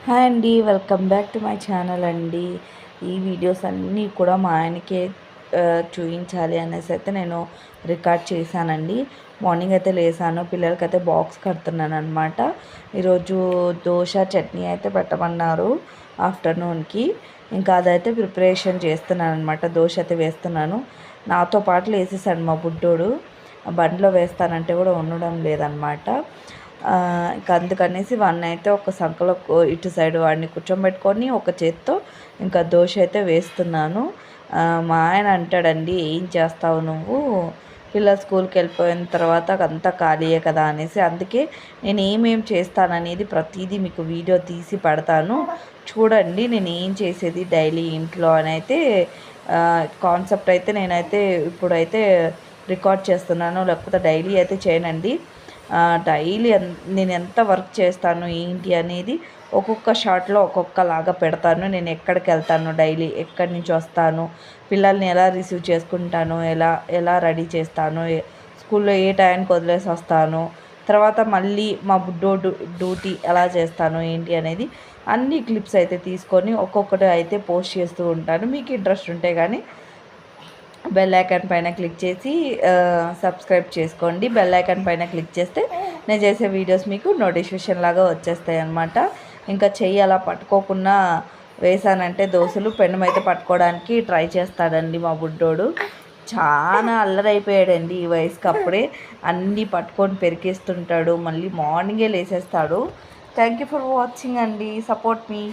Hi అండి, welcome back to my channel అండి. ఈ వీడియోస్ అన్నీ కూడా మా ఆయనకే చూపించాలి అనేసి అయితే నేను రికార్డ్ చేశానండి. మార్నింగ్ అయితే లేసాను, పిల్లలకైతే బాక్స్ కడుతున్నాను అనమాట. ఈరోజు దోశ చట్నీ అయితే పెట్టమన్నారు ఆఫ్టర్నూన్కి. ఇంకా అదైతే ప్రిపరేషన్ చేస్తున్నాను అనమాట. దోశ అయితే వేస్తున్నాను. నాతో పాటు లేసేసాడు మా బుడ్డోడు. బండిలో వేస్తానంటే కూడా ఉండడం లేదనమాట. ఇంకా అందుకనేసి వాడిని అయితే ఒక సంకలో ఇటు సైడ్ వాడిని కూర్చోబెట్టుకొని ఒక చేత్తో ఇంకా దోశ అయితే వేస్తున్నాను. మా ఆయన అంటాడండి, ఏం చేస్తావు నువ్వు, పిల్లలు స్కూల్కి వెళ్ళిపోయిన తర్వాత అంతా ఖాళీయే కదా అనేసి. అందుకే నేను ఏమేమి చేస్తాననేది ప్రతిదీ మీకు వీడియో తీసి పెడతాను, చూడండి నేను ఏం చేసేది డైలీ ఇంట్లో అని అయితే కాన్సెప్ట్ అయితే నేనైతే ఇప్పుడైతే రికార్డ్ చేస్తున్నాను. లేకపోతే డైలీ అయితే చేయనండి. డైలీ నేను ఎంత వర్క్ చేస్తాను ఏంటి అనేది ఒక్కొక్క షార్ట్లో ఒక్కొక్కలాగా పెడతాను. నేను ఎక్కడికి వెళ్తాను, డైలీ ఎక్కడి నుంచి వస్తాను, పిల్లల్ని ఎలా రిసీవ్ చేసుకుంటాను, ఎలా ఎలా రెడీ చేస్తాను, స్కూల్లో ఏ టైంకి వదిలేసి వస్తాను, తర్వాత మళ్ళీ మా బుడ్డోడు డ్యూటీ ఎలా చేస్తాను ఏంటి అనేది అన్ని క్లిప్స్ అయితే తీసుకొని ఒక్కొక్కటి అయితే పోస్ట్ చేస్తూ ఉంటాను. మీకు ఇంట్రెస్ట్ ఉంటే కానీ బెల్ ఐకాన్ పైన క్లిక్ చేసి సబ్స్క్రైబ్ చేసుకోండి. బెల్ ఐకాన్ పైన క్లిక్ చేస్తే నేను చేసే వీడియోస్ మీకు నోటిఫికేషన్ లాగా వచ్చేస్తాయి అన్నమాట. ఇంకా చెయ్యి అలా పట్టుకోకుండా వేసానంటే దోశలు పెన్నుమైతే పట్టుకోవడానికి ట్రై చేస్తాడండి మా బుడ్డోడు. చాలా అల్లరైపోయాడండి ఈ వయసుకి. అప్పుడే అన్నీ పట్టుకొని పెరికేస్తుంటాడు, మళ్ళీ మార్నింగే లేసేస్తాడు. థ్యాంక్ యూ ఫర్ వాచింగ్ అండి, సపోర్ట్ మీ.